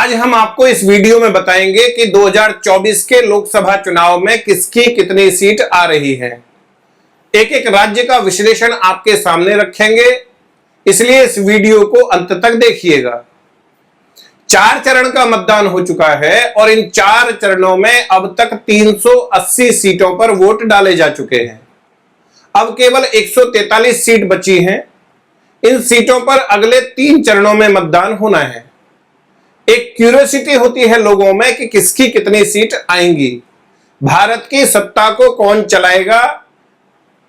आज हम आपको इस वीडियो में बताएंगे कि 2024 के लोकसभा चुनाव में किसकी कितनी सीट आ रही है। एक एक राज्य का विश्लेषण आपके सामने रखेंगे, इसलिए इस वीडियो को अंत तक देखिएगा। 4 चरण का मतदान हो चुका है और इन 4 चरणों में अब तक 380 सीटों पर वोट डाले जा चुके हैं। अब केवल 143 सीट बची हैं। इन सीटों पर अगले 3 चरणों में मतदान होना है। एक क्यूरियोसिटी होती है लोगों में कि किसकी कितनी सीट आएंगी, भारत की सत्ता को कौन चलाएगा।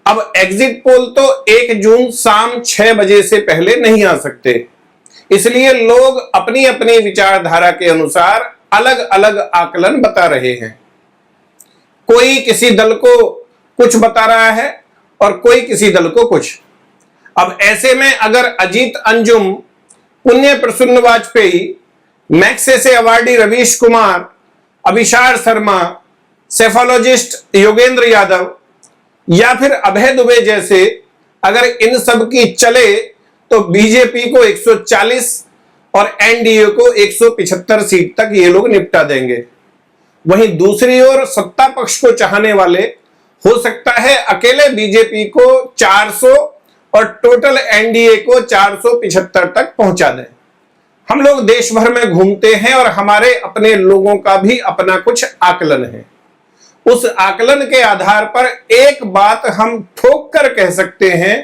अब एग्जिट पोल तो 1 जून शाम 6 बजे से पहले नहीं आ सकते, इसलिए लोग अपनी अपनी विचारधारा के अनुसार अलग अलग आकलन बता रहे हैं। कोई किसी दल को कुछ बता रहा है और कोई किसी दल को कुछ। अब ऐसे में अगर Ajit Anjum, Punya Prasun Vajpayee, Magsaysay awardee Ravish Kumar, Abhisar Sharma, psephologist Yogendra Yadav या फिर अभय दुबे जैसे अगर इन सब की चले तो बीजेपी को 140 और एनडीए को 175 सीट तक ये लोग निपटा देंगे। वहीं दूसरी ओर सत्ता पक्ष को चाहने वाले हो सकता है अकेले बीजेपी को 400 और टोटल एनडीए को 475 तक पहुंचा दें। हम लोग देश भर में घूमते हैं और हमारे अपने लोगों का भी अपना कुछ आकलन है। उस आकलन के आधार पर एक बात हम ठोक कर कह सकते हैं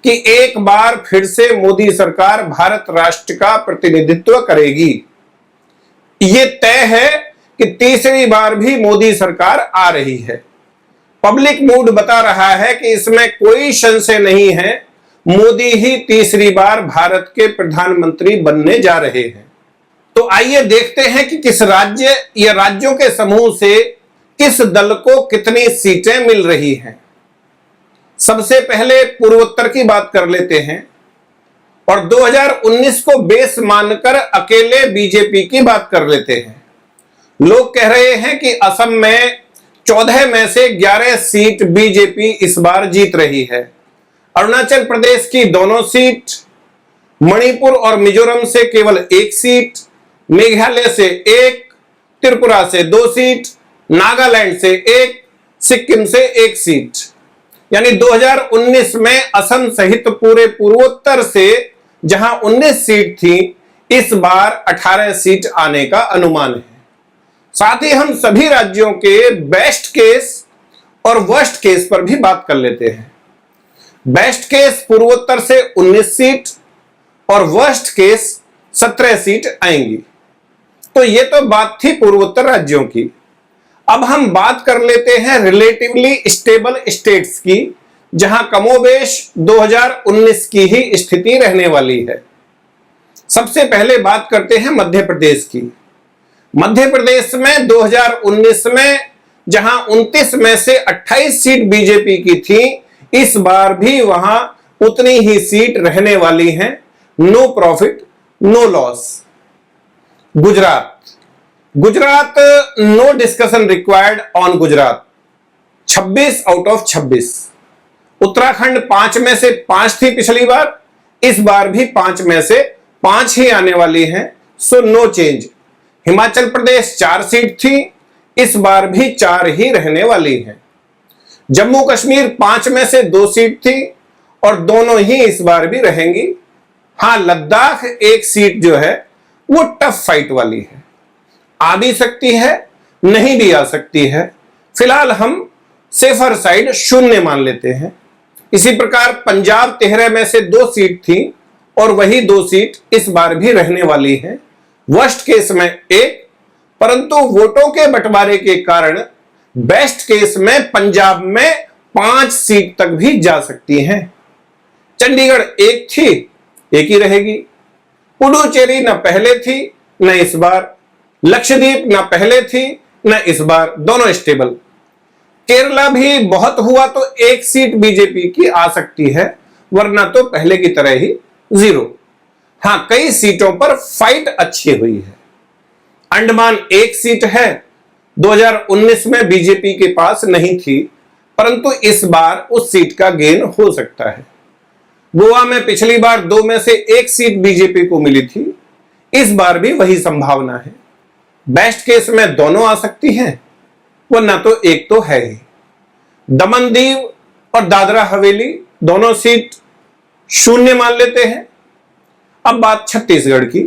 कि एक बार फिर से मोदी सरकार भारत राष्ट्र का प्रतिनिधित्व करेगी। ये तय है कि तीसरी बार भी मोदी सरकार आ रही है। पब्लिक मूड बता रहा है कि इसमें कोई संशय नहीं है, मोदी ही तीसरी बार भारत के प्रधानमंत्री बनने जा रहे हैं। तो आइए देखते हैं कि किस राज्य या राज्यों के समूह से किस दल को कितनी सीटें मिल रही हैं। सबसे पहले पूर्वोत्तर की बात कर लेते हैं और 2019 को बेस मानकर अकेले बीजेपी की बात कर लेते हैं। लोग कह रहे हैं कि असम में 14 में से 11 सीट बीजेपी इस बार जीत रही है। अरुणाचल प्रदेश की दोनों सीट, मणिपुर और मिजोरम से केवल 1 सीट, मेघालय से 1, त्रिपुरा से 2 सीट, नागालैंड से 1, सिक्किम से 1 सीट। यानी 2019 में असम सहित पूरे पूर्वोत्तर से जहां 19 सीट थी, इस बार 18 सीट आने का अनुमान है। साथ ही हम सभी राज्यों के बेस्ट केस और वर्स्ट केस पर भी बात कर लेते हैं। बेस्ट केस पूर्वोत्तर से 19 सीट और वर्स्ट केस 17 सीट आएंगी। तो ये तो बात थी पूर्वोत्तर राज्यों की। अब हम बात कर लेते हैं रिलेटिवली स्टेबल स्टेट्स की, जहां कमोबेश 2019 की ही स्थिति रहने वाली है। सबसे पहले बात करते हैं मध्य प्रदेश की। मध्य प्रदेश में 2019 में जहां 29 में से 28 सीट बीजेपी की थी, इस बार भी वहां उतनी ही सीट रहने वाली हैं। No profit no loss. Gujarat no discussion required on Gujarat, 26 out of 26। Uttarakhand 5 में से 5 थी पिछली बार, इस बार भी 5 में से 5 ही आने वाली हैं, so no change. Himachal Pradesh 4 seat थी, इस बार भी 4 ही रहने वाली हैं। जम्मू कश्मीर 5 में से 2 सीट थी और दोनों ही इस बार भी रहेंगी। हां, लद्दाख 1 सीट जो है वो टफ फाइट वाली है, आ भी सकती है, नहीं भी आ सकती है। फिलहाल हम सेफर साइड 0 मान लेते हैं। इसी प्रकार पंजाब 13 में से 2 सीट थी और वही 2 सीट इस बार भी रहने वाली हैं। वर्स्ट केस में 1, परंतु वोटों के बंटवारे के कारण बेस्ट केस में पंजाब में 5 सीट तक भी जा सकती हैं। चंडीगढ़ 1 थी, 1 ही रहेगी। पुडुचेरी न पहले थी न इस बार, लक्षद्वीप न पहले थी न इस बार, दोनों स्टेबल। केरला भी बहुत हुआ तो 1 सीट बीजेपी की आ सकती है, वरना तो पहले की तरह ही 0। हां, कई सीटों पर फाइट अच्छी हुई है। अंडमान 1 सीट है, 2019 में बीजेपी के पास नहीं थी, परंतु इस बार उस सीट का गेन हो सकता है। गोवा में पिछली बार 2 में से 1 सीट बीजेपी को मिली थी, इस बार भी वही संभावना है। बेस्ट केस में दोनों आ सकती हैं, वरना तो एक तो है ही। दमन दीव और दादरा हवेली दोनों सीट शून्य मान लेते हैं। अब बात छत्तीसगढ़ की।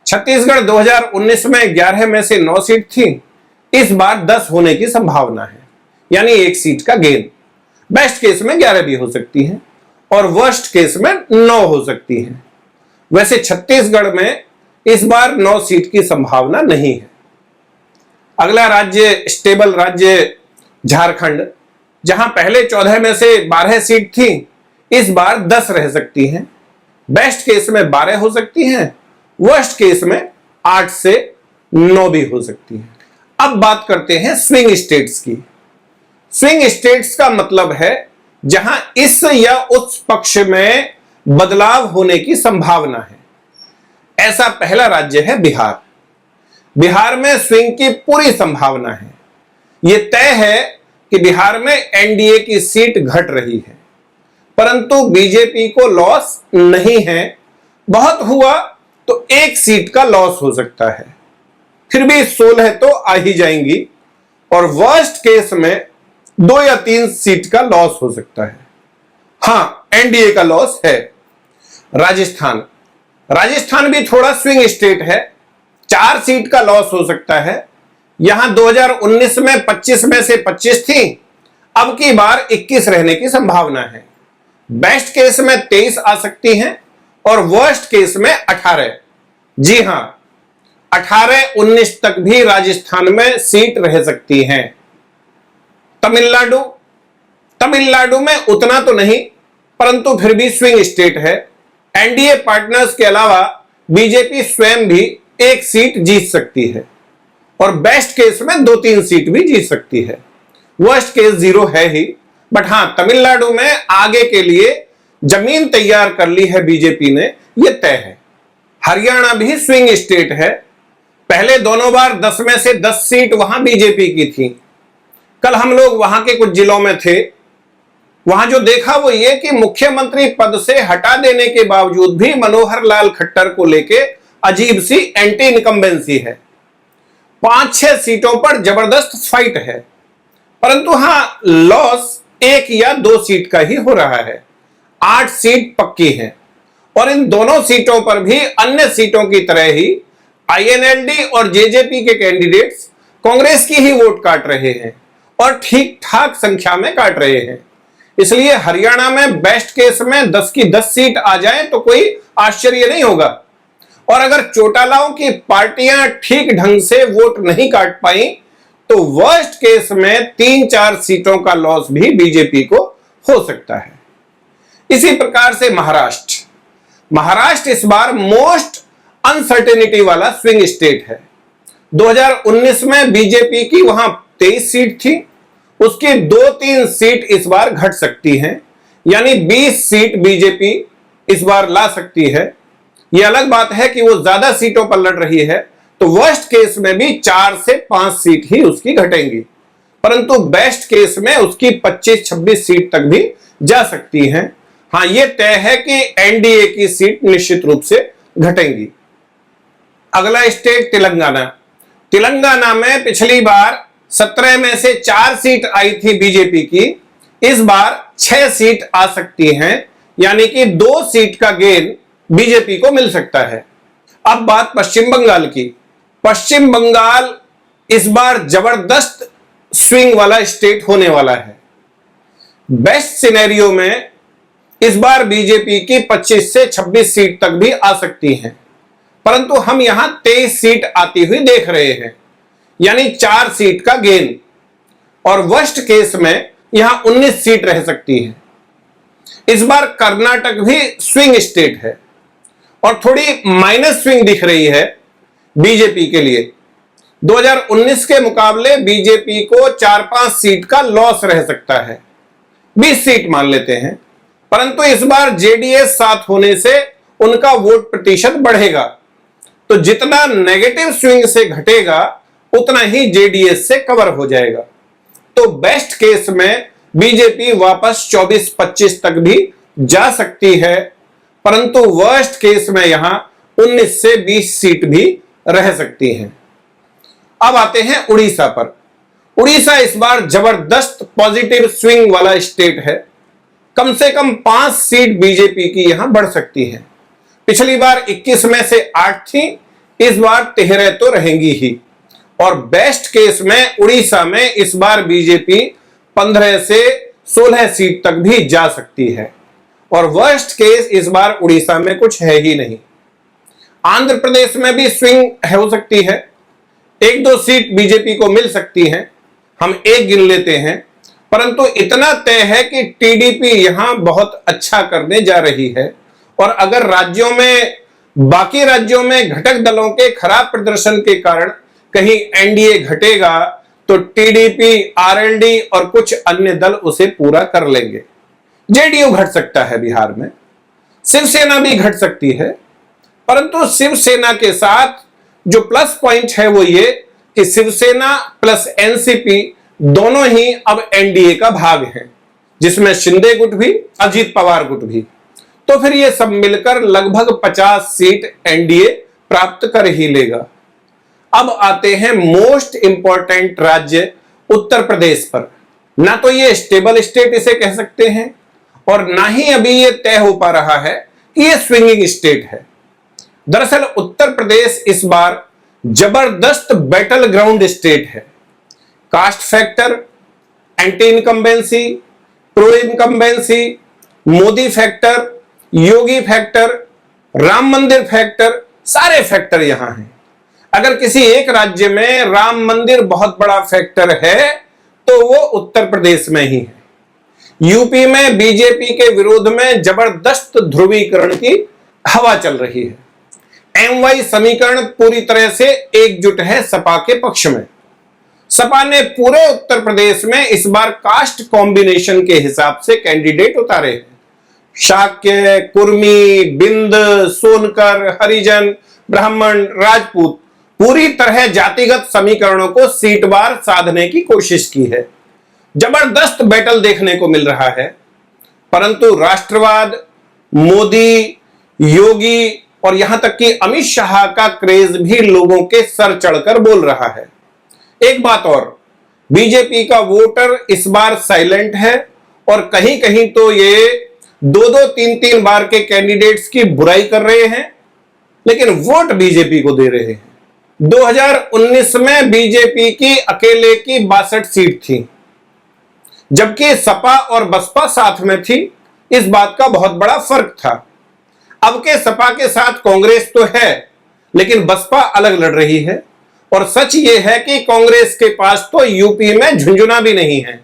छत्तीसगढ़ 2019 में 11 में से 9 सीट थी, इस बार 10 होने की संभावना है, यानी 1 सीट का गेन। बेस्ट केस में 11 भी हो सकती है और वर्स्ट केस में 9 हो सकती है। वैसे छत्तीसगढ़ में इस बार 9 सीट की संभावना नहीं है। अगला राज्य, स्टेबल राज्य झारखंड, जहां पहले 14 में से 12 सीट थी, इस बार 10 रह सकती हैं। बेस्ट केस में 12 हो सकती हैं, वर्स्ट केस में 8 से 9 भी हो सकती हैं। अब बात करते हैं स्विंग स्टेट्स की। स्विंग स्टेट्स का मतलब है जहां इस या उस पक्ष में बदलाव होने की संभावना है। ऐसा पहला राज्य है बिहार। बिहार में स्विंग की पूरी संभावना है। यह तय है कि बिहार में एनडीए की सीट घट रही है, परंतु बीजेपी को लॉस नहीं है। बहुत हुआ तो 1 सीट का लॉस हो सकता है, फिर भी 16 तो आ ही जाएंगी, और वर्स्ट केस में 2 या 3 सीट का लॉस हो सकता है। हां, एनडीए का लॉस है। राजस्थान, राजस्थान भी थोड़ा स्विंग स्टेट है, 4 सीट का लॉस हो सकता है। यहां 2019 में 25 में से 25 थी, अब की बार 21 रहने की संभावना है। बेस्ट केस में 23 आ सकती हैं और वर्स्ट केस में 18। जी हां, 18-19 तक भी राजस्थान में सीट रह सकती हैं। तमिलनाडु, तमिलनाडु में उतना तो नहीं, परंतु फिर भी स्विंग स्टेट है। एनडीए पार्टनर्स के अलावा बीजेपी स्वयं भी 1 सीट जीत सकती है और बेस्ट केस में 2-3 सीट भी जीत सकती है। वर्स्ट केस 0 है ही, बट हां, तमिलनाडु में आगे के लिए जमीन तैयार कर ली है बीजेपी ने, यह तय है। हरियाणा भी स्विंग स्टेट है। पहले दोनों बार 10 में से 10 सीट वहां बीजेपी की थी। कल हम लोग वहां के कुछ जिलों में थे, वहां जो देखा वो ये कि मुख्यमंत्री पद से हटा देने के बावजूद भी मनोहर लाल खट्टर को लेके अजीब सी एंटी इनकम्बेंसी है। 5-6 सीटों पर जबरदस्त फाइट है, परंतु हां, लॉस 1 या 2 सीट का ही हो रहा है। 8 सीट पक्की है और इन दोनों सीटों पर भी अन्य सीटों की तरह ही आईएनएलडी और जेजेपी के कैंडिडेट्स कांग्रेस की ही वोट काट रहे हैं और ठीक ठाक संख्या में काट रहे हैं। इसलिए हरियाणा में बेस्ट केस में 10 की 10 सीट आ जाए तो कोई आश्चर्य नहीं होगा, और अगर चौटालाओं की पार्टियां ठीक ढंग से वोट नहीं काट पाई तो वर्स्ट केस में 3-4 सीटों का लॉस भी बीजेपी को हो सकता है। इसी प्रकार से महाराष्ट्र, महाराष्ट्र इस बार मोस्ट अनसर्टेनिटी वाला स्विंग स्टेट है। 2019 में बीजेपी की वहां 23 सीट थी, उसकी 2-3 सीट इस बार घट सकती हैं, यानी 20 सीट बीजेपी इस बार ला सकती है। यह अलग बात है कि वो ज्यादा सीटों पर लड़ रही है, तो वर्स्ट केस में भी 4 से 5 सीट ही उसकी घटेंगी, परंतु बेस्ट केस में उसकी 25-26 सीट तक भी जा सकती हैं। हां, यह तय है कि एनडीए की सीट निश्चित रूप से घटेंगी। अगला स्टेट तेलंगाना। तेलंगाना में पिछली बार 17 में से 4 सीट आई थी बीजेपी की, इस बार 6 सीट आ सकती हैं, यानी कि 2 सीट का गेन बीजेपी को मिल सकता है। अब बात पश्चिम बंगाल की। पश्चिम बंगाल इस बार जबरदस्त स्विंग वाला स्टेट होने वाला है। बेस्ट सिनेरियो में इस बार बीजेपी की 25 से 26 सीट तक भी आ सकती हैं, परंतु हम यहां 23 सीट आती हुई देख रहे हैं, यानी 4 सीट का गेन, और वर्स्ट केस में यहां 19 सीट रह सकती है। इस बार कर्नाटक भी स्विंग स्टेट है और थोड़ी माइनस स्विंग दिख रही है बीजेपी के लिए। 2019 के मुकाबले बीजेपी को 4-5 सीट का लॉस रह सकता है, 20 सीट मान लेते हैं, परंतु इस बार जेडीएस साथ होने से उनका वोट प्रतिशत बढ़ेगा, तो जितना नेगेटिव स्विंग से घटेगा उतना ही जेडीएस से कवर हो जाएगा। तो बेस्ट केस में बीजेपी वापस 24-25 तक भी जा सकती है, परंतु वर्स्ट केस में यहां 19 से 20 सीट भी रह सकती हैं। अब आते हैं उड़ीसा पर। उड़ीसा इस बार जबरदस्त पॉजिटिव स्विंग वाला स्टेट है। कम से कम 5 सीट बीजेपी की यहां बढ़ सकती है। पिछली बार 21 में से 8 थी, इस बार 13 तो रहेंगी ही। और बेस्ट केस में उड़ीसा में इस बार बीजेपी 15 से 16 सीट तक भी जा सकती है। और वर्स्ट केस इस बार उड़ीसा में कुछ है ही नहीं। आंध्र प्रदेश में भी स्विंग हो सकती है, 1-2 सीट बीजेपी को मिल सकती हैं, हम एक गिन लेते हैं। परंतु इतना तय है कि टीडीपी यहां बहुत अच्छा करने जा रही है। और अगर राज्यों में, बाकी राज्यों में घटक दलों के खराब प्रदर्शन के कारण कहीं एनडीए घटेगा तो टीडीपी, आरएलडी और कुछ अन्य दल उसे पूरा कर लेंगे। जेडीयू घट सकता है बिहार में, शिवसेना भी घट सकती है। परंतु शिवसेना के साथ जो प्लस पॉइंट है वो ये कि शिवसेना प्लस एनसीपी दोनों ही अब एनडीए का भाग हैं, जिसमें शिंदे गुट भी, अजीत पवार गुट भी। तो फिर ये सब मिलकर लगभग 50 सीट एनडीए प्राप्त कर ही लेगा। अब आते हैं मोस्ट इंपॉर्टेंट राज्य उत्तर प्रदेश पर। ना तो ये स्टेबल स्टेट इसे कह सकते हैं और ना ही अभी ये तय हो पा रहा है कि ये स्विंगिंग स्टेट है। दरअसल उत्तर प्रदेश इस बार जबरदस्त बैटल ग्राउंड स्टेट है। Caste factor, anti incumbency, pro incumbency, Modi factor, Yogi factor, Ram Mandir factor, सारे फैक्टर यहां हैं। अगर किसी एक राज्य में राम मंदिर बहुत बड़ा फैक्टर है तो वो उत्तर प्रदेश में ही है। यूपी में बीजेपी के विरोध में जबरदस्त ध्रुवीकरण की हवा चल रही है। एमवाई समीकरण पूरी तरह से एकजुट है सपा के पक्ष में। सपा ने पूरे उत्तर प्रदेश में इस बार कास्ट कॉम्बिनेशन के हिसाब से कैंडिडेट उतारे हैं। शाक्य, कुर्मी, बिंद, सोनकर, हरिजन, ब्राह्मण, राजपूत, पूरी तरह जातिगत समीकरणों को सीटवार साधने की कोशिश की है। जबरदस्त बैटल देखने को मिल रहा है। परंतु राष्ट्रवाद, मोदी, योगी और यहां तक कि अमित शाह का क्रेज भी लोगों के सर चढ़कर बोल रहा है। एक बात और, बीजेपी का वोटर इस बार साइलेंट है और कहीं कहीं तो ये 2-2, 3-3 बार के कैंडिडेट्स की बुराई कर रहे हैं, लेकिन वोट बीजेपी को दे रहे हैं। 2019 में बीजेपी की अकेले की 62 सीट थी, जबकि सपा और बसपा साथ में थी। इस बात का बहुत बड़ा फर्क था। अब के सपा के साथ कांग्रेस तो है, लेकिन बसपा अलग लड़ रही है। और सच ये है कि कांग्रेस के पास तो यूपी में झुंझुना भी नहीं है।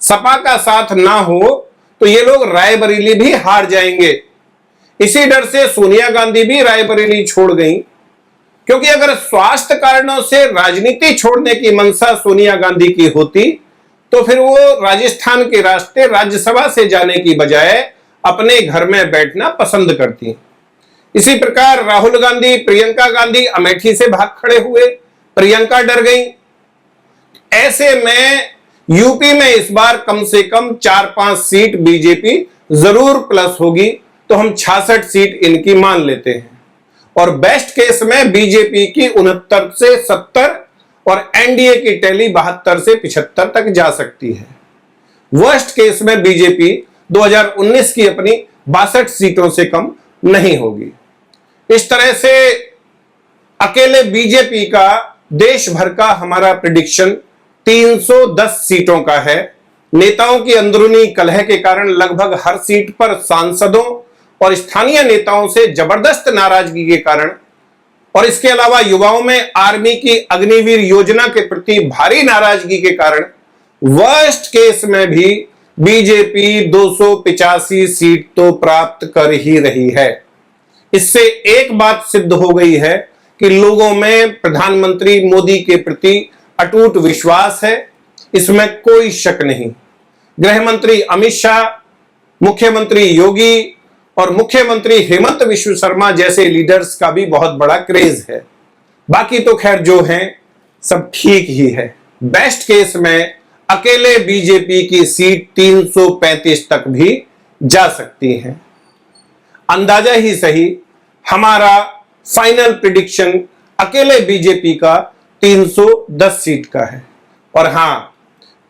सपा का साथ ना हो तो ये लोग रायबरेली भी हार जाएंगे। इसी डर से सोनिया गांधी भी रायबरेली छोड़ गई, क्योंकि अगर स्वास्थ्य कारणों से राजनीति छोड़ने की मंशा सोनिया गांधी की होती तो फिर वो राजस्थान के रास्ते राज्यसभा से जाने की बजाय अपने घर में बैठना पसंद करती। इसी प्रकार राहुल गांधी, प्रियंका गांधी अमेठी से भाग खड़े हुए, प्रियंका डर गई। ऐसे में यूपी में इस बार कम से कम 4-5 सीट बीजेपी जरूर प्लस होगी, तो हम 66 सीट इनकी मान लेते हैं। और बेस्ट केस में बीजेपी की 69 से 70 और एनडीए की टैली 72 से 75 तक जा सकती है। वर्स्ट केस में बीजेपी 2019 की अपनी 62 सीटों से कम नहीं होगी। इस तरह से अकेले बीजेपी का देश भर का हमारा प्रिडिक्शन 310 सीटों का है। नेताओं की अंदरूनी कलह के कारण लगभग हर सीट पर सांसदों और स्थानीय नेताओं से जबरदस्त नाराजगी के कारण और इसके अलावा युवाओं में आर्मी की अग्निवीर योजना के प्रति भारी नाराजगी के कारण वर्स्ट केस में भी बीजेपी 285 सीट तो प्राप्त कर ही रही है। इससे एक बात सिद्ध हो गई है कि लोगों में प्रधानमंत्री मोदी के प्रति अटूट विश्वास है, इसमें कोई शक नहीं। गृह मंत्री अमित शाह, मुख्यमंत्री योगी और मुख्यमंत्री हेमंत बिश्व शर्मा जैसे लीडर्स का भी बहुत बड़ा क्रेज है। बाकी तो खैर जो हैं सब ठीक ही है। बेस्ट केस में अकेले बीजेपी की सीट 335 तक भी जा सकती है। अंदाजा ही सही, हमारा फाइनल प्रिडिक्शन अकेले बीजेपी का 310 सीट का है। और हां,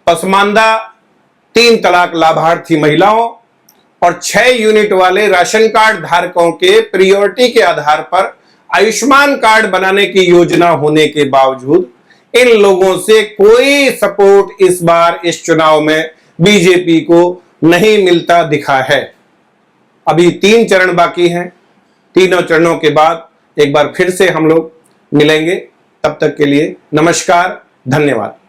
पसमानदा 3 तलाक लाभार्थी महिलाओं और 6 यूनिट वाले राशन कार्ड धारकों के प्रायोरिटी के आधार पर आयुष्मान कार्ड बनाने की योजना होने के बावजूद इन लोगों से कोई सपोर्ट इस बार इस चुनाव में बीजेपी को नहीं मिलता दिखा है। अभी 3 चरण बाकी हैं। तीनों चरणों के बाद एक बार फिर से हम लोग मिलेंगे। तब तक के लिए नमस्कार, धन्यवाद।